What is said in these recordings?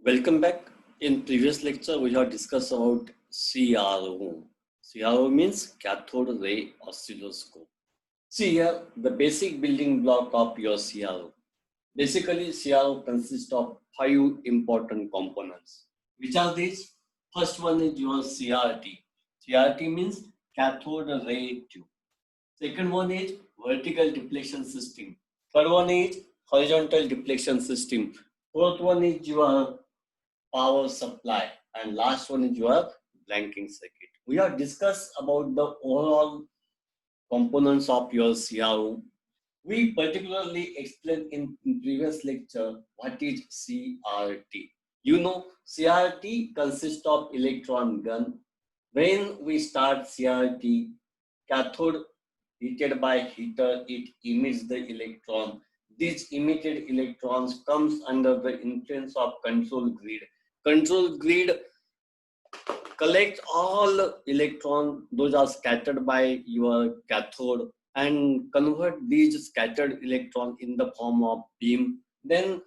Welcome back. In previous lecture, we have discussed about CRO. CRO means cathode ray oscilloscope. See here, the basic building block of your CRO. Basically, CRO consists of five important components. Which are these? First one is your CRT. CRT means cathode ray tube. Second one is vertical deflection system. Third one is horizontal deflection system. Fourth one is your power supply, and last one is your blanking circuit. We have discussed about the overall components of your CRO. We particularly explained in previous lecture what is CRT. You know, CRT consists of electron gun. When we start CRT, cathode heated by heater, it emits the electron. These emitted electrons comes under the influence of control grid. Control grid collect all electron those are scattered by your cathode and convert these scattered electron in the form of beam. Then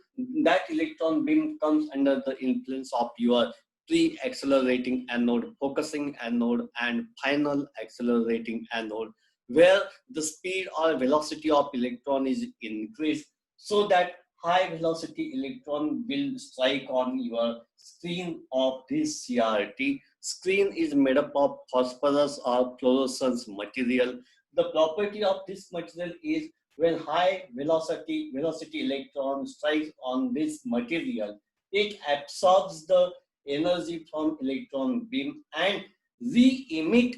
that electron beam comes under the influence of your pre-accelerating anode, focusing anode, and final accelerating anode, where the speed or velocity of electron is increased so that high velocity electron will strike on your screen of this CRT. Screen is made up of phosphorus or fluorescence material. The property of this material is when high velocity electron strikes on this material, it absorbs the energy from electron beam and re-emit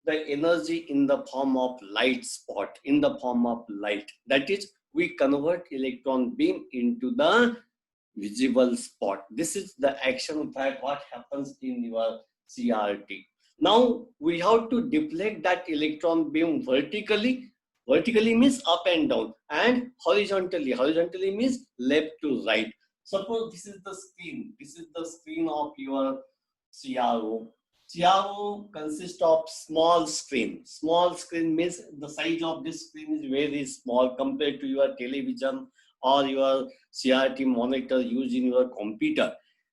the energy in the form of light spot, in the form of light. That is, we convert electron beam into the visible spot. This is the action that what happens in your CRT. Now we have to deflect that electron beam vertically. Vertically means up and down, and horizontally. Horizontally means left to right. Suppose this is the screen. This is the screen of your CRO. CRO consists of small screen. Small screen means the size of this screen is very small compared to your television or your CRT monitor used in your computer.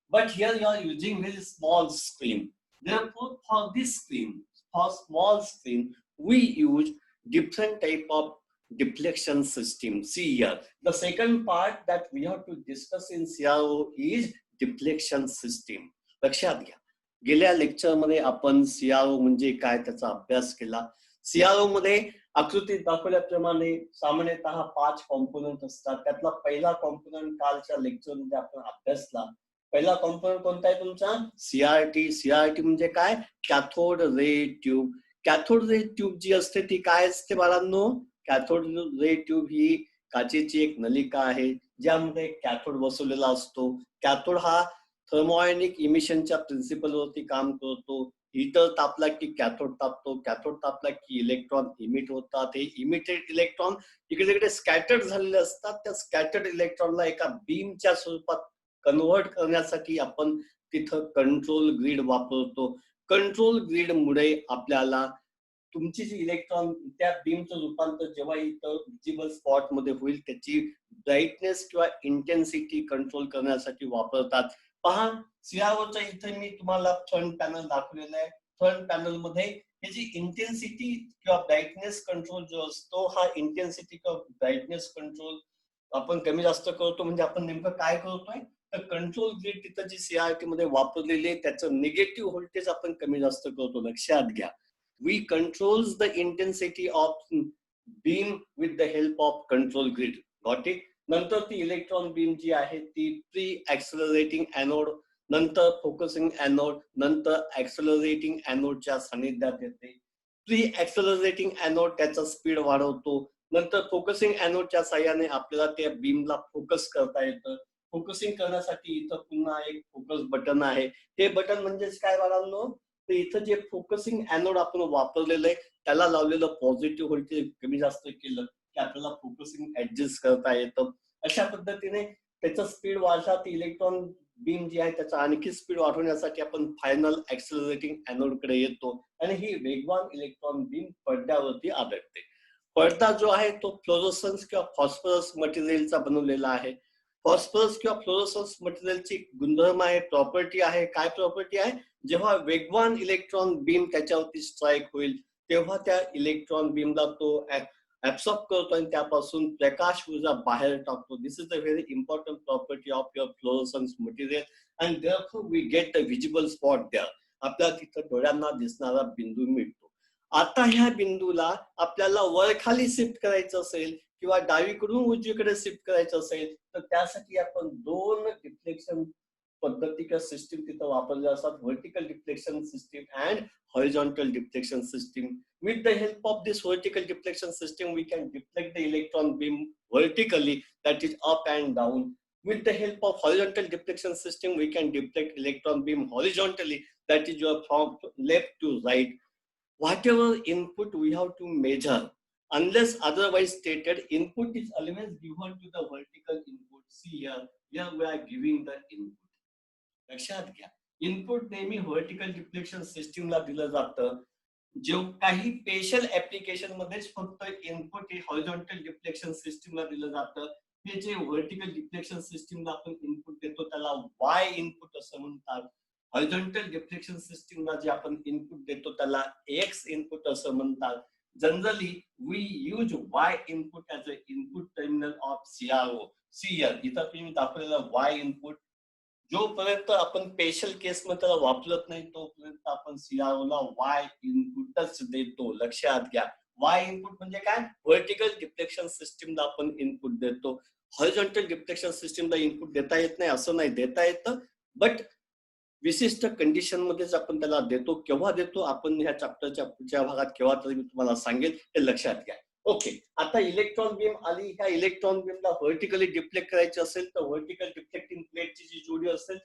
But here you are using very small screen. Therefore, for this screen, for small screen, we use different type of deflection system. See here, the second part that we have to discuss in CRO is deflection system. लक्षात घ्या. गेल्या लेक्चरमध्ये आपण CRO म्हणजे काय त्याचा अभ्यास केला. सीआरओ मध्ये आकृतीत दाखवल्याप्रमाणे सामान्यतः 5 कॉम्पोनंट असतात. त्यातला पहिला कॉम्पोनंट कालच्या लेक्चरमध्ये आपण अभ्यासला. पहिला कॉम्पोनंट कोणता आहे तुमचा? सीआरटी. सीआरटी म्हणजे काय? Cathode ray tube. Cathode ray tube जी असते ती काय असते बाळांनो? कॅथोड रे ट्यूब ही काचेची एक नलिका आहे ज्यामध्ये कॅथोड बसवलेला असतो. कॅथोड हा थर्मोआयनिक इमिशनच्या प्रिन्सिपलवरती काम करतो. हीटर तापला की कॅथोड तापतो. कॅथोड तापला की इलेक्ट्रॉन इमिट होतात. हे इमिटेड इलेक्ट्रॉन इकडे तिकडे स्कॅटर्ड झालेले असतात. त्या स्कॅटर्ड इलेक्ट्रॉनला एका बीमच्या स्वरूपात कन्व्हर्ट करण्यासाठी आपण तिथं कंट्रोल ग्रीड वापरतो. कंट्रोल ग्रीड मुळे आपल्याला तुमची जी इलेक्ट्रॉन त्या बीमचं रूपांतर जेव्हा इथं विजिबल स्पॉट मध्ये होईल त्याची ब्राईटनेस किंवा इंटेन्सिटी कंट्रोल करण्यासाठी वापरतात. पहा, सीआरओच्या इथे मी तुम्हाला फ्रंट पॅनल दाखवलेला आहे. फ्रंट पॅनल मध्ये ह्याची इंटेन्सिटी किंवा ब्राईटनेस कंट्रोल जो असतो, हा इंटेन्सिटी किंवा ब्राईटनेस कंट्रोल आपण कमी जास्त करतो. म्हणजे आपण नेमकं काय करतोय, तर कंट्रोल ग्रीड तिथं जी सीआरटी मध्ये वापरलेली आहे त्याचं निगेटिव्ह व्होल्टेज आपण कमी जास्त करतो. लक्षात घ्या. We controls the intensity of beam with the help of control grid. Got it? नंतर ती इलेक्ट्रॉन बीम जी आहे ती प्री ऍक्सलरेटिंग एनोड, नंतर फोकसिंग एनोड, नंतर ऍक्सलरेटिंग एनोडच्या सानिध्यात येते. प्री ऍक्सलरेटिंग एनोड त्याचा स्पीड वाढवतो. नंतर फोकसिंग एनोडच्या साह्याने आपल्याला त्या बीमला फोकस करता येतं. फोकसिंग करण्यासाठी इथं पुन्हा एक फोकस बटन आहे. हे बटन म्हणजेच काय बाळांनो, तर इथं जे फोकसिंग एनोड आपण वापरलेलं आहे त्याला लावलेलं पॉझिटिव्ह व्होल्टेज कमी जास्त केलं की आपल्याला फोकसिंग ऍडजस्ट करता येतं. अशा पद्धतीने त्याचं स्पीड वाढतात. इलेक्ट्रॉन बीम जी आहे त्याचा आणखी स्पीड वाढवण्यासाठी आपण फायनल ऍक्सलरेटिंग एनोड कडे येतो आणि ही वेगवान इलेक्ट्रॉन बीम पडद्यावरती आदळते. पडदा जो आहे तो फ्लोरोसन्स किंवा फॉस्फरस मटेरियलचा बनवलेला आहे. फॉस्फरस किंवा फ्लोरोसन्स मटेरियलची गुणधर्म आहे, प्रॉपर्टी आहे. काय प्रॉपर्टी आहे? जेव्हा वेगवान इलेक्ट्रॉन बीम त्याच्यावरती स्ट्राईक होईल तेव्हा त्या इलेक्ट्रॉन बीमला तो ऍब्सॉर्ब करतो आणि त्यापासून प्रकाश ऊर्जा बाहेर टाकतो. This is a very important property of your fluorescence material and therefore we get the visible spot there. आपल्याला तिथं डोळ्यांना दिसणारा बिंदू मिळतो. आता ह्या बिंदूला आपल्याला वर खाली शिफ्ट करायचं असेल किंवा डावीकडून उजवीकडे शिफ्ट करायचं असेल तर त्यासाठी आपण दोन डिफ्लेक्शन पद्धती किंवा सिस्टीम तिथं वापरल्या असतात. Vertical deflection system and horizontal deflection system. With the help of this vertical deflection system, we can deflect the electron beam vertically, that is up and down. With the help of horizontal deflection system, we can deflect electron beam horizontally, that is from left to right. Whatever input we have to measure, unless otherwise stated, input is always given to the vertical input. See here we are giving the input. लक्षात घ्या, input नेहमी vertical deflection सिस्टीमला दिलं जातं. जे काही special application मध्येच फक्त इनपुट हे हॉरिझॉन्टल डिफ्लेक्शन सिस्टीमला दिलं जातं. हे जे व्हर्टिकल डिफ्लेक्शन सिस्टीमला आपण इनपुट देतो त्याला वाय इनपुट असं म्हणतात. हॉरिझॉन्टल डिफ्लेक्शन सिस्टीमला जे आपण इनपुट देतो त्याला एक्स इनपुट असं म्हणतात. Generally we use Y input as a input terminal of CRO. CR इथं तुम्ही दाखवलेलं वाय इनपुट जोपर्यंत आपण स्पेशल केस मध्ये त्याला वापरत नाही तोपर्यंत आपण सीआरओला वाय इनपुटच देतो. लक्षात घ्या, वाय इनपुट म्हणजे काय? व्हर्टिकल डिफ्लेक्शन सिस्टीमला आपण इनपुट देतो. हॉरिझॉन्टल डिफ्लेक्शन सिस्टीमला इनपुट देता येत नाही असं नाही, देता येतं, बट विशिष्ट कंडिशन मध्येच आपण त्याला देतो. केव्हा देतो आपण ह्या चॅप्टरच्या पुढच्या भागात केव्हा तरी मी तुम्हाला सांगेल, हे लक्षात घ्या. ओके, आता इलेक्ट्रॉन बीम आली. ह्या इलेक्ट्रॉन बीमला व्हर्टिकली डिफ्लेक्ट करायची असेल तर व्हर्टिकल डिफ्लेक्टिंग प्लेटची जी जोडी असेल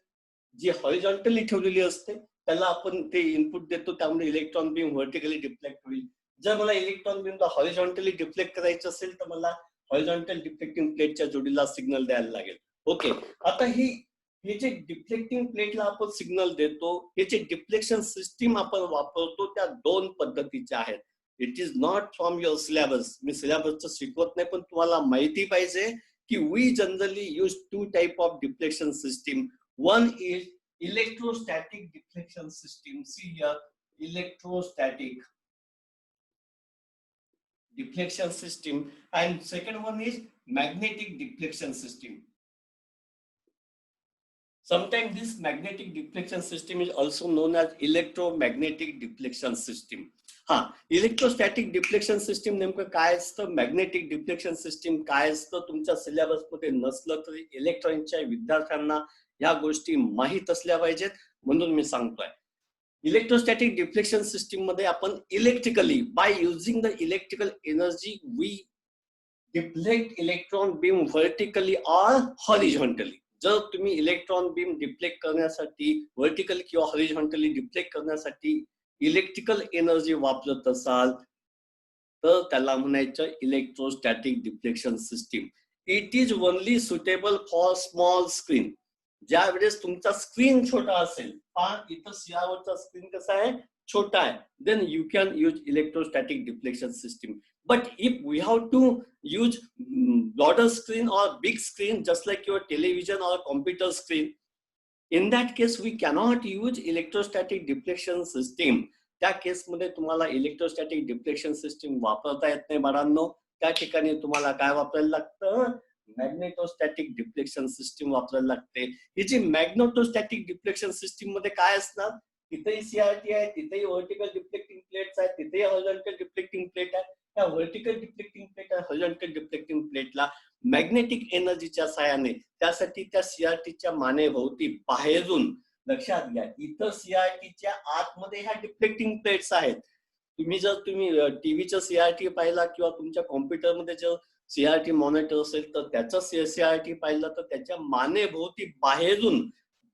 जी हॉरिझॉन्टली ठेवलेली असते त्याला आपण ते इनपुट देतो, त्यामुळे इलेक्ट्रॉन बीम व्हर्टिकली डिफ्लेक्ट होईल. जर मला इलेक्ट्रॉन बीमला हॉरिझॉन्टली डिफ्लेक्ट करायचं असेल तर मला हॉरिझॉन्टल डिफ्लेक्टिंग प्लेटच्या जोडीला सिग्नल द्यायला लागेल. ओके, आता हे जे डिफ्लेक्टिंग प्लेटला आपण सिग्नल देतो, हे जे डिफ्लेक्शन सिस्टीम आपण वापरतो त्या दोन पद्धतीच्या आहेत. It is not from your syllabus. मी सिलेबसचं शिकवत नाही, पण तुम्हाला माहिती पाहिजे की we generally use two type of deflection system. One is electrostatic deflection system. See here, electrostatic deflection system, and second one is magnetic deflection system. Sometimes this magnetic deflection system is also known as electromagnetic deflection system. हा, electrostatic deflection system नेमकं काय असतं, magnetic deflection system काय असतं, तुमच्या syllabus मध्ये नसलं तरी इलेक्ट्रॉनिकच्या विद्यार्थ्यांना या गोष्टी माहीत असल्या पाहिजेत, म्हणून मी सांगतोय. इलेक्ट्रोस्टॅटिक डिफ्लेक्शन सिस्टीम मध्ये आपण electrically by using the electrical energy we deflect electron beam vertically or horizontally. जर तुम्ही इलेक्ट्रॉन बीम डिफ्लेक्ट करण्यासाठी व्हर्टिकली किंवा हॉरिझॉन्टली डिफ्लेक्ट करण्यासाठी इलेक्ट्रिकल एनर्जी वापरत असाल तर त्याला म्हणायचं electrostatic deflection system. It is only suitable for small screen. ज्या वेळेस तुमचा स्क्रीन छोटा असेल, इथं सीआरओचा स्क्रीन कसा आहे, छोटा आहे, then you can use electrostatic deflection system. But if we have to use broader screen or big screen just like your television or computer screen, in that case we cannot use electrostatic deflection system. त्या केस मध्ये तुम्हाला electrostatic deflection system वापरता येत नाही बाळांनो. त्या ठिकाणी तुम्हाला काय वापरायला लागतं, मॅग्नेटोस्टॅटिक डिफ्लेक्शन सिस्टीम वापरायला लागते. ही जी मॅग्नेटोस्टॅटिक डिफ्लेक्शन सिस्टीम मध्ये काय असणार, तिथेही सीआरटी आहे, तिथेही व्हर्टिकल डिफ्लेक्टिंग प्लेट्स आहेत, तिथेही हॉरिझॉन्टल डिफ्लेक्टिंग प्लेट आहे. त्या व्हर्टिकल डिफ्लेक्टिंग प्लेट आणि हॉरिझॉन्टल डिफ्लेक्टिंग प्लेटला मॅग्नेटिक एनर्जीच्या सहाय्याने त्यासाठी त्या सीआरटीच्या मानेभोवती बाहेरून, लक्षात घ्या, इथं सीआरटीच्या आतमध्ये ह्या डिफ्लेक्टिंग प्लेट्स आहेत. तुम्ही टीव्हीचा सीआरटी पाहिला किंवा तुमच्या कॉम्प्युटरमध्ये जर सीआरटी मॉनिटर असेल तर त्याचा सीआरटी पाहिला तर त्याच्या मानेभोवती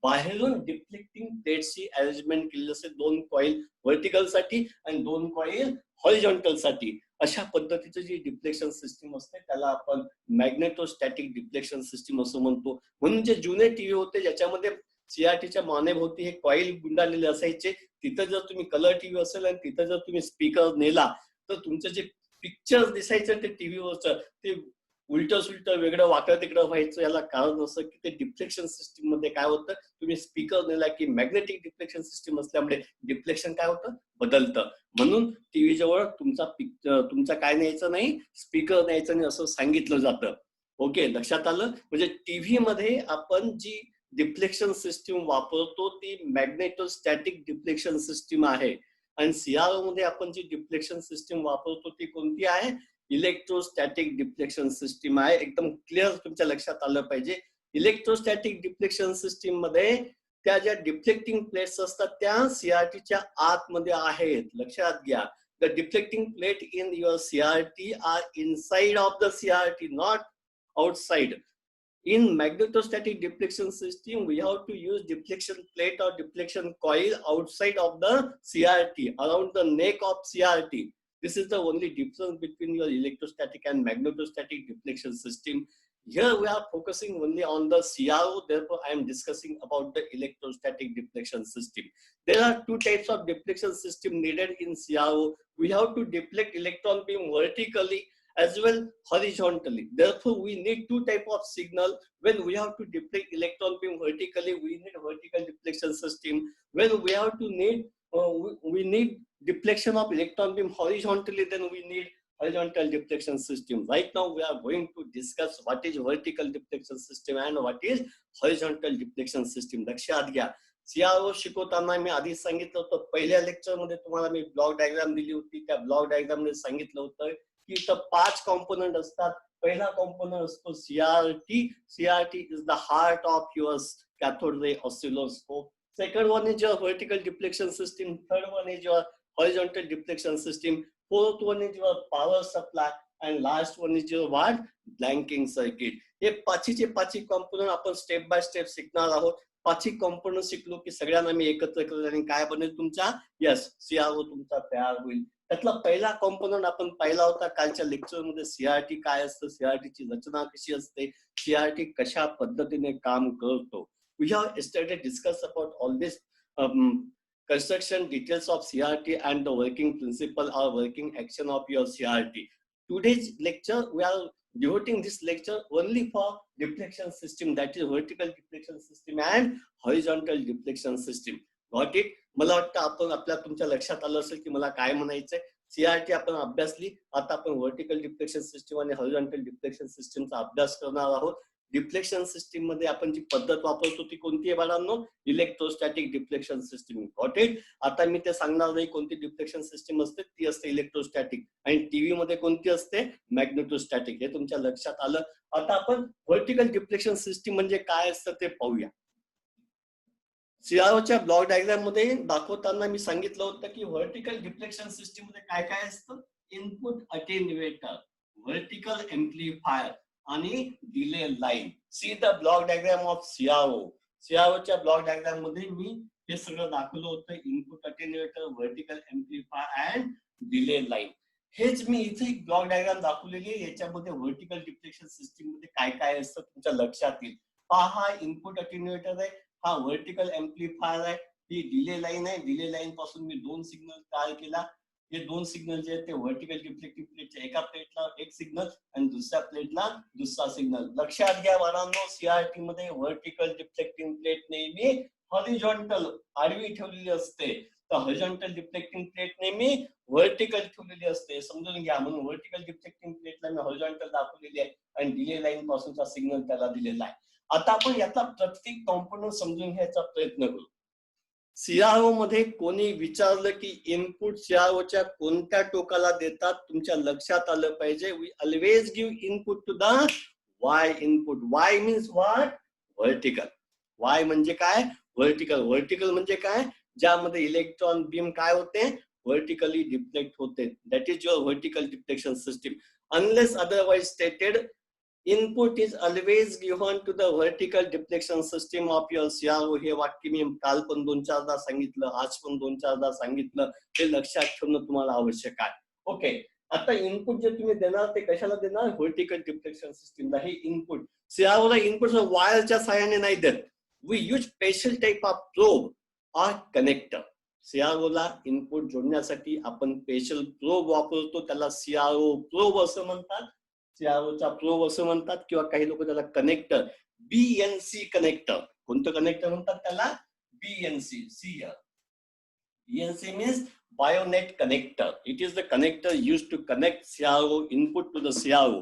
बाहेरून डिफ्लेक्टिंग प्लेट्सची अरेंजमेंट केलेली असेल. दोन कॉईल व्हर्टिकल साठी आणि दोन कॉईल हॉरिझॉन्टल साठी. अशा पद्धतीचं जी डिफ्लेक्शन सिस्टीम असते त्याला आपण मॅग्नेटोस्टॅटिक डिफ्लेक्शन सिस्टीम असं म्हणतो. म्हणून जे जुने टीव्ही होते ज्याच्यामध्ये सीआरटीच्या मानेभोवती हे कॉईल गुंडाळलेले असायचे, तिथं जर तुम्ही कलर टीव्ही असेल आणि तिथं जर तुम्ही स्पीकर नेला तर तुमचं जे पिक्चर दिसायचं ते टीव्हीवरचं ते उलट सुलट वेगळं वाकडं तिकडं व्हायचं. याला कारण असं की ते डिफ्लेक्शन सिस्टीम मध्ये काय होतं, तुम्ही स्पीकर नेला की मॅग्नेटिक डिफ्लेक्शन सिस्टीम असल्यामुळे डिफ्लेक्शन काय होतं, बदलतं. म्हणून टीव्ही जवळ तुमचा काय न्यायचं नाही, स्पीकर न्यायचं नाही असं सांगितलं जातं. ओके, लक्षात आलं. म्हणजे टीव्ही मध्ये आपण जी डिफ्लेक्शन सिस्टीम वापरतो ती मॅग्नेटोस्टॅटिक डिफ्लेक्शन सिस्टीम आहे. आणि सीआरओ मध्ये आपण जी डिफ्लेक्शन सिस्टीम वापरतो ती कोणती आहे, इलेक्ट्रोस्टॅटिक डिफ्लेक्शन सिस्टीम आहे. एकदम क्लिअर तुमच्या लक्षात आलं पाहिजे. इलेक्ट्रोस्टॅटिक डिफ्लेक्शन सिस्टीम मध्ये त्या ज्या डिफ्लेक्टिंग प्लेट्स असतात त्या सीआरटीच्या आतमध्ये आहेत. लक्षात घ्या. The deflecting plate in your CRT are inside of the CRT, not outside. In magnetostatic deflection system, we have to use deflection plate or deflection coil outside of the CRT, around the neck of CRT. This is the only difference between your electrostatic and magnetostatic deflection system. Here we are focusing only on the CRO, therefore I am discussing about the electrostatic deflection system. There are two types of deflection system needed in CRO. We have to deflect electron beam vertically as well horizontally. Therefore, we need two type of signal. When we have to deflect electron beam vertically, we need vertical deflection system. When we have to we need deflection of electron beam horizontally, then we need horizontal deflection system. Right now, we are going to discuss what is vertical deflection system and what is horizontal deflection system. लक्षात घ्या. CRO शिकवताना मी आधीच सांगितलं होतं, पहिल्या lecture मध्ये तुम्हाला मी block diagram दिली होती. त्या ब्लॉक डायग्राम मध्ये सांगितलं होतं की इथं 5 कॉम्पोनंट असतात. पहिला कॉम्पोनंट असतो CRT. CRT is the heart of your cathode ray oscilloscope. Second one is your vertical deflection system. Third one is your horizontal deflection system. Fourth one is your power supply and last one is your what, blanking circuit. हे पाचीचे पाची component आपण step by step शिकणार आहोत. पाची component शिकलो की सगळ्यांना मी एकत्र केलं आणि काय बनेल तुमचा, यस, सीआरओ तुमचा तयार होईल. त्यातला पहिला कॉम्पोनंट आपण पाहिला होता कालच्या लेक्चर मध्ये. सीआरटी काय असतं, सीआरटीची रचना कशी असते, सीआरटी कशा पद्धतीने काम करतो. We have yesterday discuss about all this construction details of CRT and the working principle or working action of your CRT. Today's lecture, we are devoting this lecture only for deflection system, that is vertical deflection system and horizontal deflection system. Got it? मला वाटतं आपण तुमच्या लक्षात आलं असेल की मला काय म्हणायचंय. सीआरटी आपण अभ्यासली. आता आपण वर्टिकल डिफ्लेक्शन सिस्टीम आणि हॉरिझॉन्टल डिफ्लेक्शन सिस्टीमचा अभ्यास करणार आहोत. डिफ्लेक्शन सिस्टीम मध्ये आपण जी पद्धत वापरतो ती कोणती आहे बाळांनो, electrostatic deflection system. Got it? आता मी ते सांगणार नाही कोणती डिफ्लेक्शन सिस्टीम असते. ती असते इलेक्ट्रोस्टॅटिक. आणि टीव्ही मध्ये कोणती असते, मॅग्नेटोस्टॅटिक. हे तुमच्या लक्षात आलं. आता आपण वर्टिकल डिफ्लेक्शन सिस्टीम म्हणजे काय असतं ते पाहूया. सीआरओच्या ब्लॉक डायग्राम मध्ये दाखवताना मी सांगितलं होतं की व्हर्टिकल डिफ्लेक्शन सिस्टीम मध्ये काय काय असतं, इनपुट अटेन्युएटर, व्हर्टिकल एम्प्लिफायर आणि delay line. See the block diagram of CRO. सीआरओच्या ब्लॉक डायग्राम मध्ये मी हे सगळं दाखवलं होतं, input attenuator, vertical amplifier and delay line. हेच मी इथे एक ब्लॉक डायग्राम दाखवलेली आहे. याच्यामध्ये व्हर्टिकल डिफ्लेक्शन सिस्टीम मध्ये काय काय असतं तुमच्या लक्षात येईल. पहा, इनपुट अटेन्युएटर आहे, हा व्हर्टिकल एम्प्लिफायर आहे, ही डिले लाईन आहे. डिले लाईन पासून मी 2 सिग्नल तयार केला. हे 2 सिग्नल जे आहेत ते व्हर्टिकल डिफ्लेक्टिंग प्लेटच्या एका प्लेटला एक सिग्नल आणि दुसऱ्या प्लेटला दुसरा सिग्नल. लक्षात घ्या बाळांनो, सीआरटी मध्ये व्हर्टिकल डिफ्लेक्टिंग प्लेट नेहमी हॉरिझॉन्टल आडवी ठेवलेली असते, तर हॉरिझॉन्टल डिफ्लेक्टिंग प्लेट नेहमी व्हर्टिकल ठेवलेली असते. समजून घ्या. म्हणून व्हर्टिकल डिफ्लेक्टिंग प्लेटला मी हॉरिझॉन्टल दाखवलेली आहे आणि डिले लाईन पासूनचा सिग्नल त्याला दिलेला आहे. आता आपण यातला प्रत्येक कॉम्पोनंट समजून घ्यायचा प्रयत्न करू. सीआरओ मध्ये कोणी विचारलं की इनपुट सीआरओच्या कोणत्या टोकाला देतात, तुमच्या लक्षात आलं पाहिजे. We always give input to the Y input. Y means what, vertical. Y म्हणजे काय, व्हर्टिकल. व्हर्टिकल म्हणजे काय, ज्यामध्ये इलेक्ट्रॉन बीम काय होते, व्हर्टिकली डिफ्लेक्ट होते. That is your vertical deflection system. Unless otherwise stated, input is always given to the vertical deflection system of your CRO. हे वाक्य मी काल पण 2-4दा सांगितलं, आज पण 2-4दा सांगितलं. हे लक्षात ठेवणं तुम्हाला आवश्यक आहे. ओके, आता इनपुट जे तुम्ही देणार ते कशाला देणार, व्हर्टिकल डिफ्लेक्शन सिस्टीमला. हे इनपुट सीआरओला इनपुट वायरच्या सहाय्याने नाही देत. We use special type of probe or connector. सीआरओला इनपुट जोडण्यासाठी आपण स्पेशल प्रोब वापरतो, त्याला सीआरओ प्रोब असं म्हणतात. सीआरओचा प्रोब असं म्हणतात, किंवा काही लोक त्याला कनेक्टर, बीएनसी कनेक्टर, कोणतं कनेक्टर म्हणतात त्याला? BNC. BNC means BioNet connector. It is the connector used to connect CRO input to the CRO.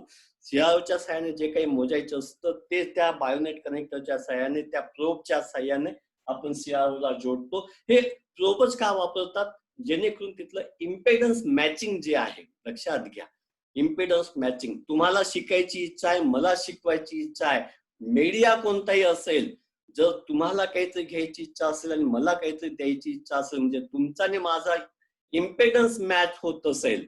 CROच्या सहाय्याने जे काही मोजायचं असतं ते त्या बायोनेट कनेक्टरच्या सहाय्याने, त्या प्रोबच्या सहाय्याने आपण सीआरओला जोडतो. हे प्रोबच का वापरतात? जेणेकरून तिथलं इम्पेडन्स मॅचिंग जे आहे, लक्षात घ्या, इम्पेडन्स मॅचिंग. तुम्हाला शिकायची इच्छा आहे, मला शिकवायची इच्छा आहे, मीडिया कोणताही असेल, जर तुम्हाला काहीतरी घ्यायची इच्छा असेल आणि मला काहीतरी द्यायची इच्छा असेल, म्हणजे तुमचा आणि माझा इम्पेडन्स मॅच होत असेल,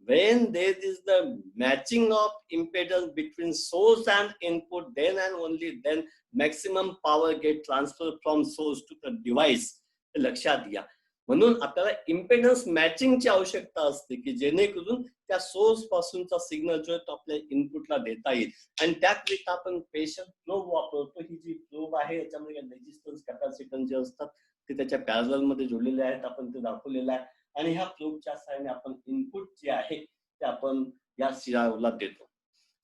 when there is the matching of impedance between source and input, then and only then maximum power get transferred from source to the device. लक्षात घ्या. म्हणून आपल्याला इम्पेडन्स मॅचिंगची आवश्यकता असते, की जेणेकरून त्या सोर्स पासूनचा सिग्नल जो आहे तो आपल्या इनपुटला देता येईल. आणि त्याकरिता आपण स्पेशल प्रोब वापरतो. ही जी प्रोब आहे याच्यामध्ये रेजिस्टन्स, कॅपॅसिटन्स जे असतात ते त्याच्या पॅरलल मध्ये जोडलेले आहेत, आपण ते दाखवलेलं आहे. आणि ह्या प्रोबच्या सहाय्याने आपण इनपुट जे आहे ते आपण या सीआरओला देतो.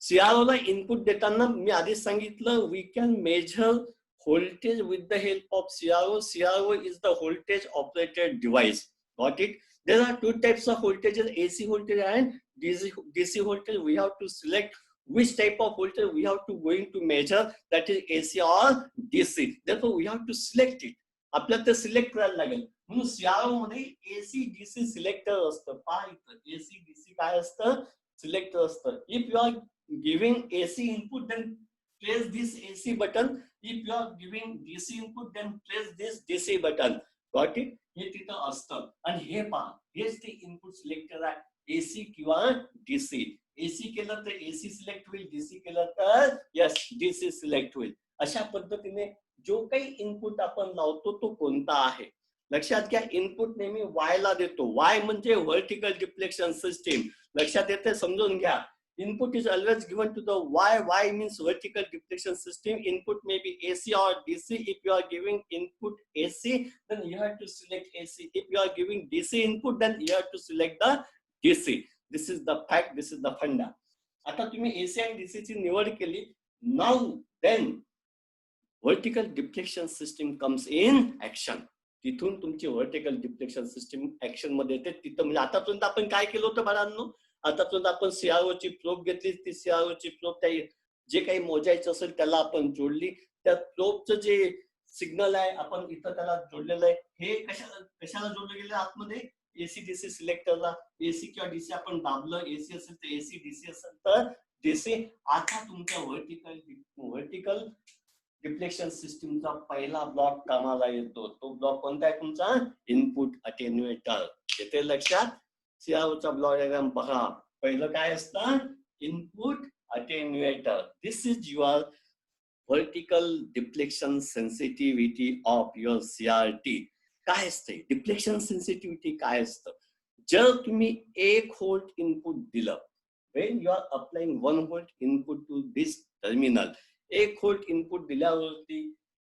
सीआरओला इनपुट देताना मी आधीच सांगितलं, we can measure voltage with the help of CRO. CRO is the voltage operated device. Got it? There are two types of voltages, AC voltage and DC voltage. We have to select which type of voltage we have to going to measure, that is AC or DC. Therefore we have to select it. आपल्याला ते select करायला लागेल. म्हणून CRO मध्ये AC DC selector असतं. पहा इथं AC DC काय असतं? सिलेक्टर असतं. If you are giving AC input, then press this AC button. If you are giving DC input, then press this DC button. Got it? हे तिथं असतं. आणि हे पहा, हेच ते इनपुट सिलेक्टर आहे, एसी किंवा डीसी. एसी केलं तर एसी सिलेक्ट होईल, डीसी केलं तर यस डीसी सिलेक्ट होईल. अशा पद्धतीने जो काही इनपुट आपण लावतो तो कोणता आहे, लक्षात घ्या. इनपुट नेहमी वाय ला देतो. वाय म्हणजे व्हर्टिकल डिफ्लेक्शन सिस्टीम. लक्षात येते? समजून घ्या. Input is always given to the Y. Y means vertical deflection system. Input may be AC or DC. If you are giving input AC, then you have to select AC. If you are giving DC input, then you have to select the DC. This is the fact. This is the funda. आता तुम्ही AC आणि DC ची निवड केली. Now then vertical deflection system comes in action. तिथून तुमची vertical deflection system action मध्ये येते. तिथं म्हणजे आतापर्यंत आपण काय केलं होतं बाळांनो? आतापर्यंत आपण सीआरओची प्रोब घेतली. ती सीआरओची प्रोब त्या जे काही मोजायचं असेल त्याला आपण जोडली. त्या प्रोबचं जे सिग्नल आहे आपण इथं त्याला जोडलेलं आहे. हे कशाला जोडलं गेलं? आतमध्ये एसी डीसी सिलेक्टरला. एसी किंवा डीसी आपण दाबलं, एसी असेल तर एसी, डीसी असेल तर डीसी. आता तुमच्या व्हर्टिकल डिफ्लेक्शन सिस्टीमचा पहिला ब्लॉक कामाला येतो. तो ब्लॉक कोणता आहे तुमचा? Input attenuator. येते लक्षात? सीआरओचा ब्लॉक डायग्राम पहा. पहिलं काय असतं? Input attenuator. This is your vertical deflection sensitivity of your CRT. काय असते डिफ्लेक्शन सेन्सिटिव्हिटी? काय असतं? जर तुम्ही 1 व्होल्ट इनपुट दिलं, when you are applying 1 volt input to this terminal, 1 volt input दिल्यावरती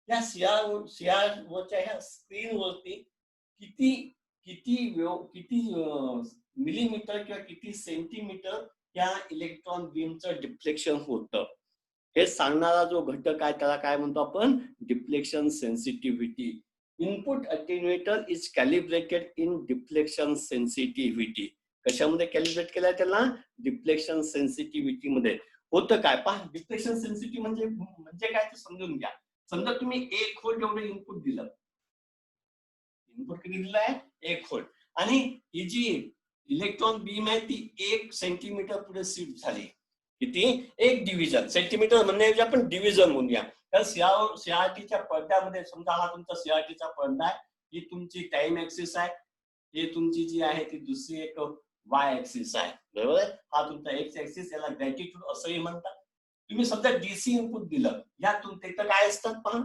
या सीआरओच्या ह्या स्क्रीनवरती किती मिलीमीटर किंवा किती सेंटीमीटर या इलेक्ट्रॉन बीमचं डिफ्लेक्शन होतं, हे सांगणारा जो घटक आहे त्याला काय म्हणतो आपण? Deflection sensitivity. Input attenuator is calibrated in deflection sensitivity. कशामध्ये कॅलिब्रेट केलाय त्याला? डिफ्लेक्शन सेन्सिटिव्हिटी मध्ये. होतं काय पहा. डिफ्लेक्शन सेन्सिटिव्हिटी म्हणजे काय ते समजून घ्या. समजा तुम्ही 1 व्होल्ट एवढं इनपुट दिलं. इनपुट किती दिलंय? 1 व्होल्ट. आणि ही जी इलेक्ट्रॉन बीम आहे ती 1 सेंटीमीटर पुढे शिफ्ट झाली. किती? 1 डिव्हिजन. सेंटीमीटर म्हणण्याऐवजी आपण डिव्हिजन म्हणूया. तर सीआरटीच्या पडद्यामध्ये समजा हा तुमचा सीआरटीचा पडदा आहे, ही तुमची टाइम ऍक्सिस आहे, हे तुमची जी आहे ती दुसरी एक वाय ऍक्सिस आहे. बरोबर आहे? हा तुमचा एक्स ऍक्सिस, याला ग्रॅटिट्यूड असंही म्हणतात. तुम्ही समजा डीसी इनपुट दिलं, या तुमच्या इथं काय असतात पहा.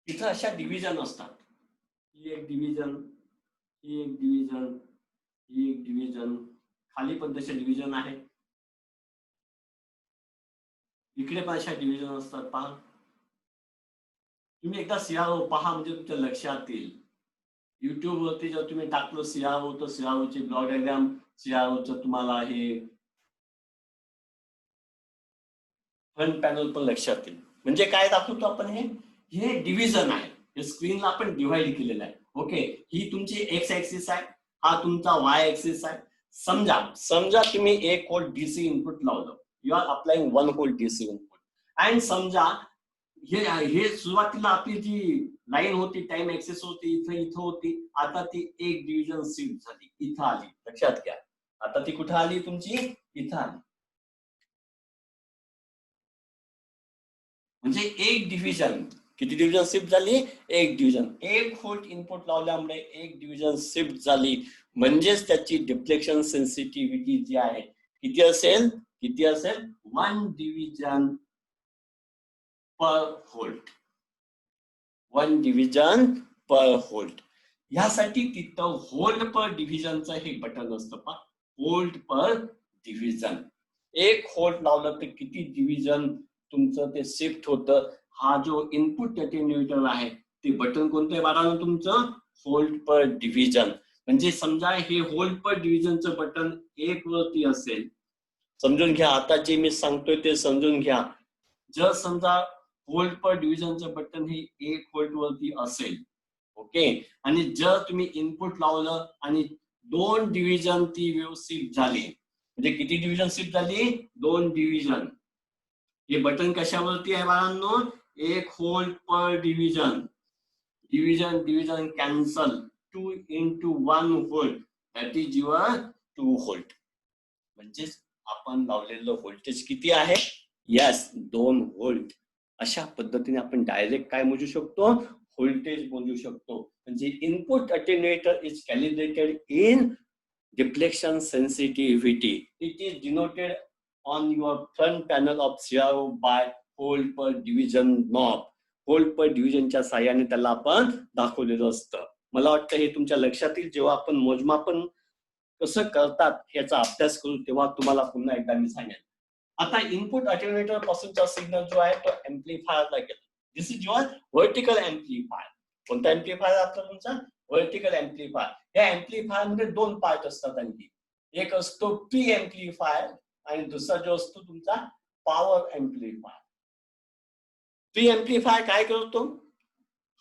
इथं अशा डिव्हिजन असतात. ही एक डिव्हिजन, ही एक डिव्हिजन, ही एक डिव्हिजन, खाली पण तसे डिव्हिजन आहे. इकडे पण अशा डिव्हिजन असतात पहा. तुम्ही एकदा सीआरओ पहा म्हणजे तुमच्या लक्षात येईल. युट्यूब वरती जर तुम्ही टाकलं CRO तर CRO ची ब्लॉक डायग्राम, CRO चं तुम्हाला हे फ्रंट पॅनल पण लक्षात येईल. म्हणजे काय दाखवतो आपण हे डिव्हिजन आहे. हे स्क्रीनला आपण डिव्हाइड केलेलं आहे. ओके, ही तुमची एक्स ऍक्सिस आहे, हा तुमचा वाय ऍक्सिस आहे. समजा तुम्ही एक व्होल्ट डीसी इनपुट लावलं, you are applying 1 volt DC input, and समजा हे सुरुवातीला आपली जी लाईन होती, टाइम ऍक्सेस होती, इथं होती, आता ती एक डिव्हिजन शिफ्ट झाली, इथं आली. लक्षात घ्या, आता ती कुठं आली तुमची, इथं आली. म्हणजे एक डिव्हिजन, किती डिव्हिजन शिफ्ट झाली, एक डिव्हिजन. 1 व्होल्ट इनपुट लावल्यामुळे एक डिव्हिजन शिफ्ट झाली. म्हणजेच त्याची डिफ्लेक्शन सेन्सिटिव्हिटी जी आहे किती असेल, 1 डिव्हिजन पर व्होल्ट. 1 डिव्हिजन पर व्होल्ट. यासाठी तिथं व्होल्ट पर डिव्हिजनचं हे बटन असतं पहा, व्होल्ट पर डिव्हिजन. 1 व्होल्ट लावलं तर किती डिव्हिजन तुमचं ते शिफ्ट होतं. हा जो इनपुट अटेन्युएटर आहे ते बटन कोणतं आहे बाळांनो तुमचं, व्होल्ट पर डिव्हिजन. म्हणजे समजा हे व्होल्ट पर डिव्हिजनचं बटन 1 वरती असेल, समजून घ्या, आता जे मी सांगतोय ते समजून घ्या. जर समजा व्होल्ट पर डिव्हिजनचं बटन हे 1 व्होल्ट वरती असेल, ओके, आणि जर तुम्ही इनपुट लावलं आणि 2 डिव्हिजन ती व्यवस्थित झाली, म्हणजे किती डिव्हिजन शिफ्ट झाली, 2 डिव्हिजन. हे बटन कशावरती आहे बाळांनो, 1 volt per division. Division cancel, 2 into 1 volt, that is your 2 volt. म्हणजेच आपण लावलेलं व्होल्टेज किती आहे, यस 2 व्होल्ट. अशा पद्धतीने आपण डायरेक्ट काय मोजू शकतो, व्होल्टेज मोजू शकतो. म्हणजे input attenuator is calibrated in deflection sensitivity. It is denoted on your front panel of CRO by volt per division knob. volt per divisionच्या साहाय्याने त्याला आपण दाखवलेलं असतं. मला वाटतं हे तुमच्या लक्षात येईल. जेव्हा आपण मोजमापन कसं करतात याचा अभ्यास करू तेव्हा तुम्हाला पुन्हा एकदा मी सांगेन. आता इनपुट अटेन्युएटर पासूनचा सिग्नल जो आहे तो एम्प्लिफायरला गेला. दिस इज युअर व्हर्टिकल एम्प्लिफायर. कोणता एम्प्लिफायर असतो तुमचा, व्हर्टिकल एम्प्लिफायर. या एम्प्लिफायर मध्ये 2 पार्ट असतात आणखी. एक असतो प्री एम्प्लिफायर आणि दुसरा जो असतो तुमचा पॉवर एम्प्लिफायर. प्री एम्प्लिफायर काय करतो,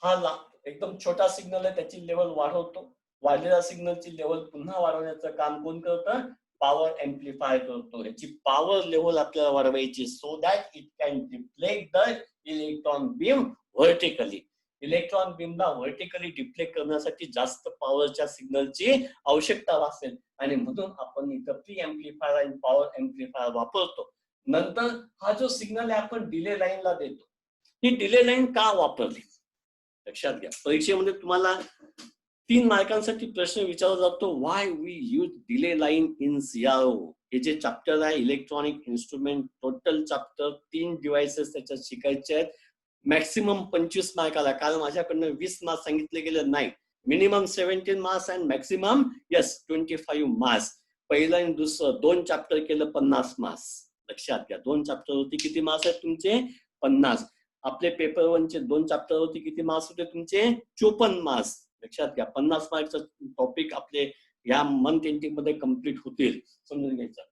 हा एकदम छोटा सिग्नल आहे, त्याची लेवल वाढवतो. वाढलेल्या सिग्नलची लेवल पुन्हा वाढवण्याचं काम कोण करतं, पॉवर एम्प्लिफायर करतो. याची पॉवर लेवल आपल्याला वाढवायची, so that it can deflect the electron beam vertically. Electron बीमला व्हर्टिकली डिफ्लेक्ट करण्यासाठी जास्त पॉवरच्या सिग्नलची आवश्यकता असेल, आणि म्हणून आपण इथं प्री एम्प्लिफायर आणि पॉवर एम्प्लिफायर वापरतो. नंतर हा जो सिग्नल आहे आपण डिले लाईनला देतो. ही डिले लाईन का वापरली, लक्षात घ्या. परीक्षेमध्ये तुम्हाला 3 मार्कांसाठी प्रश्न विचारला जातो, why we use delay line in CRO. हे जे चॅप्टर आहे electronic instrument, total chapter 3 devices त्याच्यात शिकायचे आहेत. मॅक्सिमम 25 मार्काला, कारण माझ्याकडनं 20 मार्क्स सांगितले गेले नाही. Minimum 17 marks and maximum 25 marks. पहिलं आणि दुसरं 2 चॅप्टर केलं 50 मार्क्स. लक्षात घ्या, 2 चॅप्टर वरती किती मार्क्स आहेत तुमचे, 50. आपले पेपर 1चे 2 चॅप्टर वरती किती मार्क्स होते तुमचे, 54 मार्क्स. लक्षात घ्या, 50 मार्क्सचं टॉपिक आपले या मंथ एंडिंग मध्ये कम्प्लीट होतील, समजून घ्यायचं.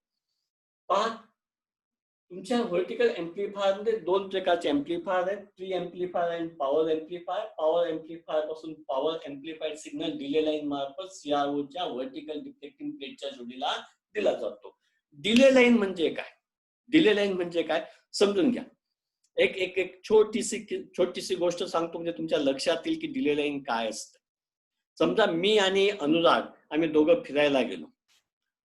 तुमच्या व्हर्टिकल एम्प्लिफायर मध्ये 2 प्रकारचे एम्प्लिफायर आहेत, प्री एम्प्लिफायर आणि पॉवर एम्प्लिफायर. पॉवर एम्प्लिफायर पासून पॉवर एम्प्लिफाईड सिग्नल डिले लाईन मार्फत CROच्या व्हर्टिकल डिफ्लेक्टिंग प्लेटच्या जोडीला दिला जातो. डिले लाईन म्हणजे काय, डिले लाईन म्हणजे काय समजून घ्या. एक छोटीशी गोष्ट सांगतो, म्हणजे तुमच्या लक्षात येईल की डिले लाईन काय असतं. समजा मी आणि अनुराग आम्ही दोघं फिरायला गेलो.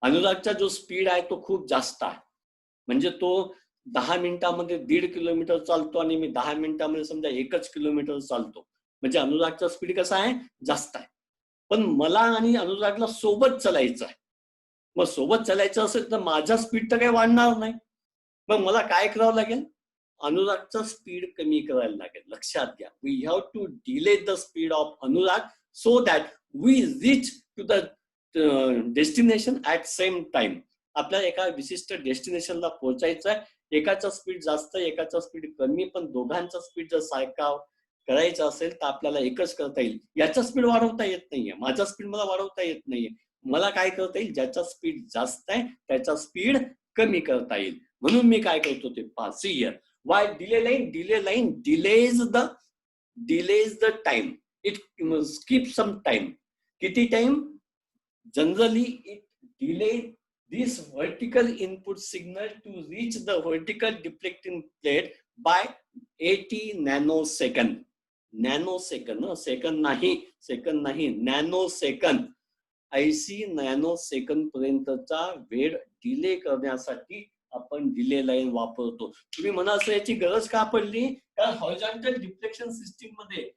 अनुरागचा जो स्पीड आहे तो खूप जास्त आहे, म्हणजे तो 10 मिनिटांमध्ये 1.5 किलोमीटर चालतो आणि मी 10 मिनिटांमध्ये समजा 1 किलोमीटर चालतो. म्हणजे अनुरागचा स्पीड कसा आहे, जास्त आहे. पण मला आणि अनुरागला सोबत चालायचं आहे. मग सोबत चालायचं असेल तर माझा स्पीड तर काही वाढणार नाही. मग मला काय करावं लागेल, अनुरागचा स्पीड कमी करायला लागेल. लक्षात घ्या, we have to delay the speed of अनुराग so that we reach to the destination at same time. आपल्याला एका विशिष्ट डेस्टिनेशनला पोहोचायचं आहे. एकाचा स्पीड जास्त, एकाचा स्पीड कमी, पण दोघांचा स्पीड जर सारखा करायचं असेल तर आपल्याला एकच करता येईल, याचा स्पीड वाढवता येत नाहीये, माझा स्पीड मला वाढवता येत नाहीये. मला काय करता येईल, ज्याचा स्पीड जास्त आहे त्याचा स्पीड कमी करता येईल. म्हणून मी काय करतो ते पहा. See here, why delay line delays the time, it skip some time. किती time? Generally it delay this vertical input signal to reach the vertical deflecting plate by 80 nanosecond. Nanosecond, second नाही, nanosecond. 80 नॅनोसेकंद पर्यंतचा वेळ delay करण्यासाठी आपण delay line वापरतो. तुम्ही म्हणा असं याची गरज का पडली? कारण हॉरिझॉन्टल डिफ्लेक्शन सिस्टीम मध्ये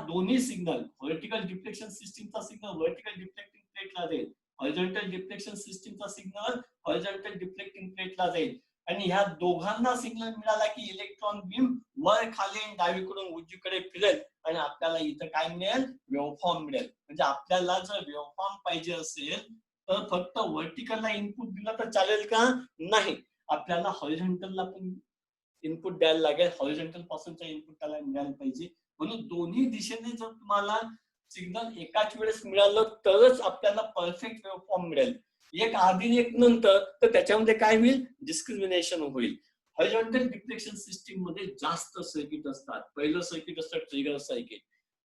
दोन्ही सिग्नल, व्हर्टिकल डिफ्लेक्शन सिस्टीमचा सिग्नल व्हर्टिकल डिफ्लेक्टिंग प्लेटला जाईल, हॉरिझॉन्टल डिफ्लेक्शन सिस्टीमचा सिग्नल हॉरिझॉन्टल डिफ्लेक्टिंग प्लेटला जाईल. आणि ह्या दोघांना सिग्नल मिळाला की इलेक्ट्रॉन बीम वर खाली डावीकडून उजवीकडे फिरेल आणि आपल्याला इथं काय मिळेल? वेव्हफॉर्म मिळेल. म्हणजे आपल्याला जर वेव्हफॉर्म पाहिजे असेल तर फक्त व्हर्टिकलला इनपुट दिलं तर चालेल का? नाही, आपल्याला हॉरिझॉन्टलला पण इनपुट द्यायला लागेल, हॉरिझॉन्टल पासूनचा इनपुट त्याला मिळायला पाहिजे. म्हणून दोन्ही दिशेने जर तुम्हाला सिग्नल एकाच वेळेस मिळालं तरच आपल्याला परफेक्ट वेव्हफॉर्म मिळेल. एक आधी एक नंतर तर त्याच्यामध्ये काय होईल? डिस्क्रिमिनेशन होईल. हॉरिझॉन्टल डिफ्लेक्शन सिस्टीम मध्ये जास्त सर्किट असतात. पहिलं सर्किट असतं ट्रिगर सर्किट,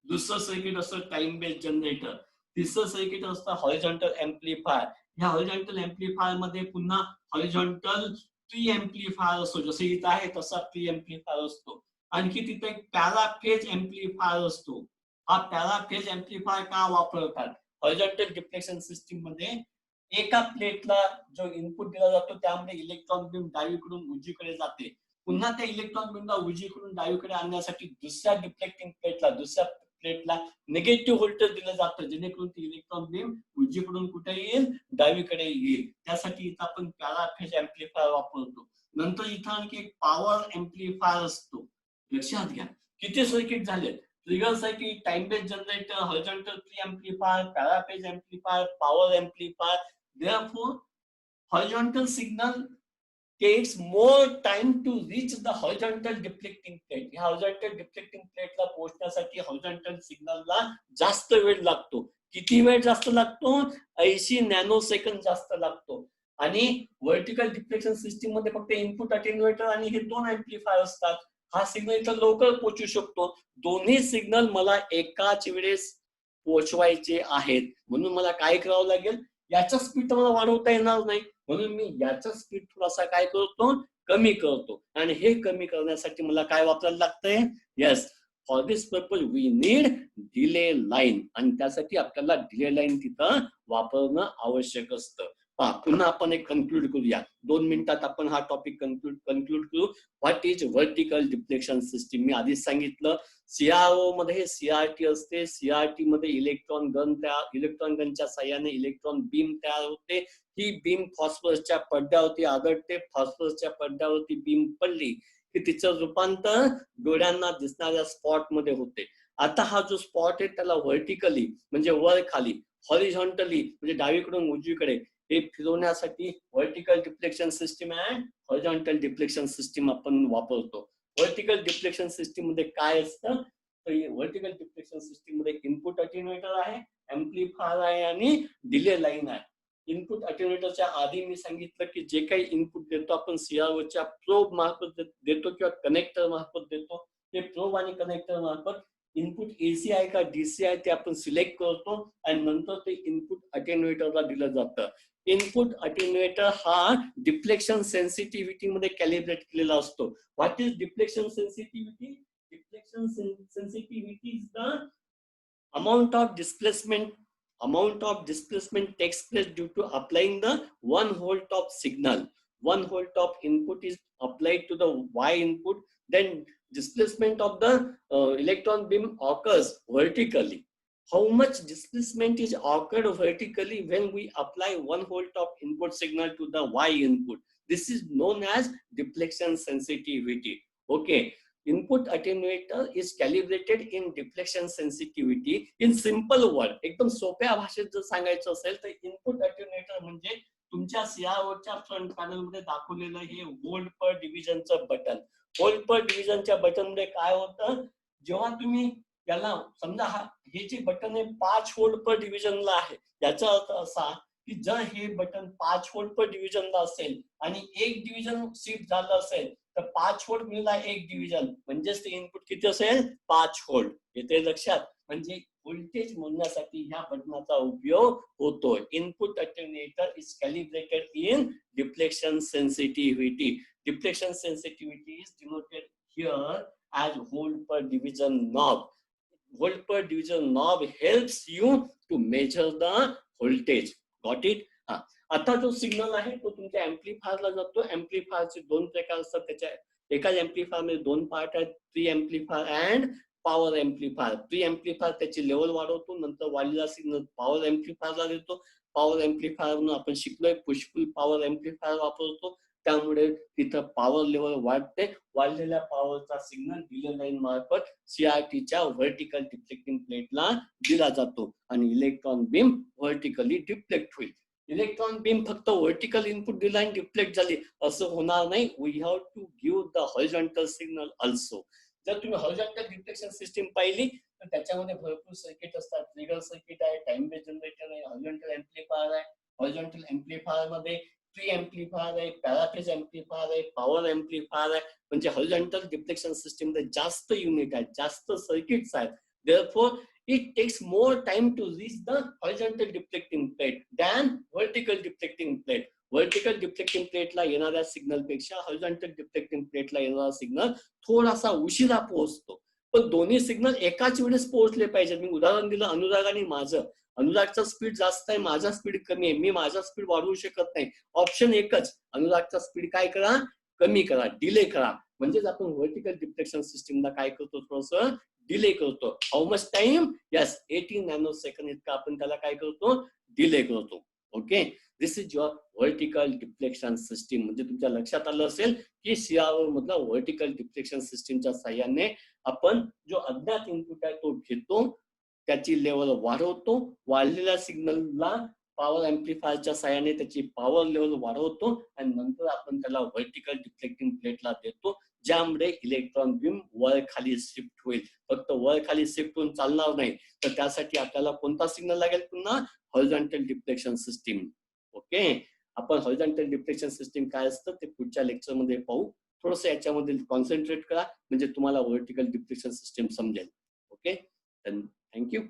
दुसरं सर्किट असतं टाइम बेस्ड जनरेटर, तिसरं सर्किट असतं हॉरिझॉन्टल एम्प्लिफायर. ह्या हॉरिझॉन्टल एम्प्लिफायर मध्ये पुन्हा हॉरिझॉन्टल प्री एम्प्लिफायर असतो, जसं इथं आहे तसा प्री एम्प्लिफायर असतो. आणखी तिथे एक पॅराफेज एम्प्लिफायर असतो. हा पॅराफेज एम्प्लिफायर का वापरतात? हॉरिझॉन्टल डिफ्लेक्शन सिस्टीम मध्ये एका प्लेटला जो इनपुट दिला जातो त्यामध्ये इलेक्ट्रॉन बीम डावीकडून उजवीकडे जाते. पुन्हा त्या इलेक्ट्रॉन बीमला उजवीकडून डावीकडे आणण्यासाठी दुसऱ्या डिफ्लेक्टिंग प्लेटला निगेटिव्ह व्होल्टेज दिलं जातं, जेणेकरून ती इलेक्ट्रॉन बीम उजवीकडून कुठे येईल? डावीकडे येईल. त्यासाठी इथं आपण पॅराफेज एम्प्लिफायर वापरतो. नंतर इथं आणखी एक पॉवर एम्प्लिफायर असतो. लक्षात घ्या किती सर्किट झाले? Trigger circuit, time based generator, horizontal pre amplifier, paraphase amplifier, power amplifier. Therefore, horizontal signal takes more time to reach the horizontal deflecting plate. या horizontal deflecting plate ला पोहोचण्यासाठी horizontal सिग्नलला जास्त वेळ लागतो. किती वेळ जास्त लागतो? 80 नॅनोसेकंद जास्त लागतो. आणि व्हर्टिकल डिफ्लेक्शन सिस्टीम मध्ये फक्त इनपुट अटेन्युएटर आणि हे दोन एम्प्लिफायर असतात. हा सिग्नल इथं लवकर पोहोचू शकतो. दोन्ही सिग्नल मला एकाच वेळेस पोहोचवायचे आहेत. म्हणून मला काय करावं लागेल? याचा स्पीड मला वाढवता येणार नाही, म्हणून मी याचा स्पीड थोडासा काय करतो? कमी करतो. आणि हे कमी करण्यासाठी मला काय वापरायला लागतंय? Yes, for this purpose we need delay line. आणि त्यासाठी आपल्याला डिले लाईन तिथं वापरणं आवश्यक असतं. पुन्हा आपण एक कन्क्लूड करूया. 2 मिनिटात आपण हा टॉपिक कन्क्लूड करू. What is vertical deflection system? मी आधीच सांगितलं, सीआरओ मध्ये सीआरटी असते. सीआरटी मध्ये इलेक्ट्रॉन गनच्या साह्याने इलेक्ट्रॉन बीम तयार होते. ही बीम फॉस्फरसच्या पडद्यावरती आदळते. फॉस्फरसच्या पडद्यावरती बीम पडली की तिचं रूपांतर डोळ्यांना दिसणाऱ्या स्पॉट मध्ये होते. आता हा जो स्पॉट आहे त्याला व्हर्टिकली म्हणजे वर खाली, हॉरिझॉन्टली म्हणजे डावीकडून उजवीकडे हे फिरवण्यासाठी vertical deflection system and horizontal deflection system आपण वापरतो. व्हर्टिकल डिफ्लेक्शन सिस्टीम मध्ये काय असतं? तर व्हर्टिकल डिफ्लेक्शन सिस्टीम मध्ये इनपुट अटेन्युएटर आहे, एम्प्लिफायर आहे आणि डिले लाईन आहे. इनपुट अटेन्युएटरच्या आधी मी सांगितलं की जे काही इनपुट देतो आपण सीआरओच्या प्रोब मार्फत देतो किंवा कनेक्टर मार्फत देतो. ते प्रोब आणि कनेक्टर मार्फत इनपुट एसी आहे का डीसी आहे ते आपण सिलेक्ट करतो आणि नंतर ते इनपुट अटेन्युएटरला दिलं जातं. इनपुट अटेन्युएटर हा डिफ्लेक्शन सेन्सिटिव्हिटी मध्ये कॅलिब्रेट केलेला असतो. What is deflection sensitivity? Deflection sensitivity is the amount of displacement takes place due to applying the 1 volt of signal. 1 volt of input is applied to the Y input, then displacement of the electron beam occurs vertically. How much displacement is occurred vertically when we apply 1 volt of input signal to the Y input? This is known as deflection sensitivity. Okay. Input attenuator is calibrated in deflection sensitivity. In simple word, एकदम सोप्या भाषेत जर सांगायचं असेल तर input अटेन्युएटर म्हणजे तुमच्या सीआरओच्या front panel मध्ये दाखवलेलं हे व्होल्ट पर डिव्हिजनचं बटन. व्होल्ट पर डिव्हिजनच्या बटन मध्ये काय होतं? जेव्हा तुम्ही याला समजा हे जे बटन आहे 5 व्होल्ट पर डिव्हिजनला आहे, याचा अर्थ असा की जर हे बटन 5 व्होल्ट पर डिव्हिजनला असेल आणि एक डिव्हिजन शिफ्ट झालं असेल तर 5 व्होल्ट मिळाला एक डिव्हिजन, म्हणजेच ते इनपुट किती असेल 5 व्होल्ट. येते लक्षात? म्हणजे व्होल्टेज मोजण्यासाठी ह्या बटनाचा उपयोग होतोय. Input attenuator is calibrated in deflection sensitivity. Deflection sensitivity is denoted here as volt per division knob. Volt per division knob helps you to measure the voltage. Got it? आता जो सिग्नल आहे तो तुमच्या एम्प्लिफायरला जातो. एम्प्लिफायरचे दोन प्रकार असतात. त्याच्या एकाच एम्प्लिफायर मध्ये दोन पार्ट आहेत, pre amplifier and power amplifier. Pre amplifier त्याची लेवल वाढवतो, नंतर वाढलेला सिग्नल पॉवर एम्प्लिफायरला देतो. पॉवर एम्प्लिफायर आपण शिकलोय पुश पुल पॉवर एम्प्लिफायर वापरतो, त्यामुळे तिथं पॉवर लेवल वाढते. वाढलेल्या पॉवरचा सिग्नल डिले लाईन मार्फत सीआरटीच्या व्हर्टिकल डिफ्लेक्टिंग प्लेटला दिला जातो आणि इलेक्ट्रॉन बीम व्हर्टिकली डिफ्लेक्ट होईल. इलेक्ट्रॉन बीम फक्त व्हर्टिकल इनपुट दिला आणि डिफ्लेक्ट झाली असं होणार नाही. We have to give the horizontal signal also. जर तुम्ही हॉरिझॉन्टल डिफ्लेक्शन सिस्टीम पाहिली तर त्याच्यामध्ये भरपूर सर्किट असतात. ट्रिगर सर्किट आहे, टाइम बेस जनरेटर आहे, हॉरिझॉन्टल एम्प्लिफायर आहे. हॉरिझॉन्टल एम्प्लिफायर मध्ये प्री एम्प्लिफायर आहे, पॅराफेज एम्प्लिफायर आहे, पॉवर एम्प्लिफायर आहे. म्हणजे हॉरिझॉन्टल डिफ्लेक्शन सिस्टीम मध्ये जास्त युनिट आहेत, जास्त सर्किट्स आहेत. Therefore, it takes more time to reach the horizontal deflecting plate than vertical deflecting plate. Vertical deflecting plate ला येणाऱ्या सिग्नल पेक्षा horizontal deflecting plate ला येणारा सिग्नल थोडासा उशिरा पोहोचतो. पण दोन्ही सिग्नल एकाच वेळेस पोहोचले पाहिजेत. मी उदाहरण दिलं अनुराग आणि माझं. अनुरागचा स्पीड जास्त आहे, माझा स्पीड कमी आहे. मी माझा स्पीड वाढवू शकत नाही. ऑप्शन एकच, अनुरागचा स्पीड काय करा, कमी करा, डिले करा. म्हणजेच आपण व्हर्टिकल डिफ्लेक्शन सिस्टीमला काय करतो, थोडंसं डिले करतो. How much time? Yes, 18 nano second इतका आपण त्याला काय करतो, डिले करतो. Okay, this is your vertical deflection system. म्हणजे तुमच्या लक्षात आलं असेल की सीआरओ मधला व्हर्टिकल डिफ्लेक्शन सिस्टीमच्या साह्याने आपण जो अज्ञात इनपुट आहे तो घेतो, त्याची लेवल वाढवतो. वाढलेल्या सिग्नलला पॉवर एम्प्लिफायरच्या साह्याने त्याची पॉवर लेवल वाढवतो आणि नंतर आपण त्याला व्हर्टिकल डिफ्लेक्टिंग प्लेटला देतो, ज्यामुळे इलेक्ट्रॉन बीम वर खाली शिफ्ट होईल. फक्त वर खाली शिफ्ट होऊन चालणार नाही, तर त्यासाठी आपल्याला कोणता सिग्नल लागेल, पुन्हा हॉरिझॉन्टल डिफ्लेक्शन सिस्टीम. ओके, आपण हॉरिझॉन्टल डिफ्लेक्शन सिस्टीम काय असतं ते पुढच्या लेक्चर मध्ये पाहू. थोडस याच्यामध्ये कॉन्सन्ट्रेट करा म्हणजे तुम्हाला व्हर्टिकल डिफ्लेक्शन सिस्टीम समजेल. Okay, thank you.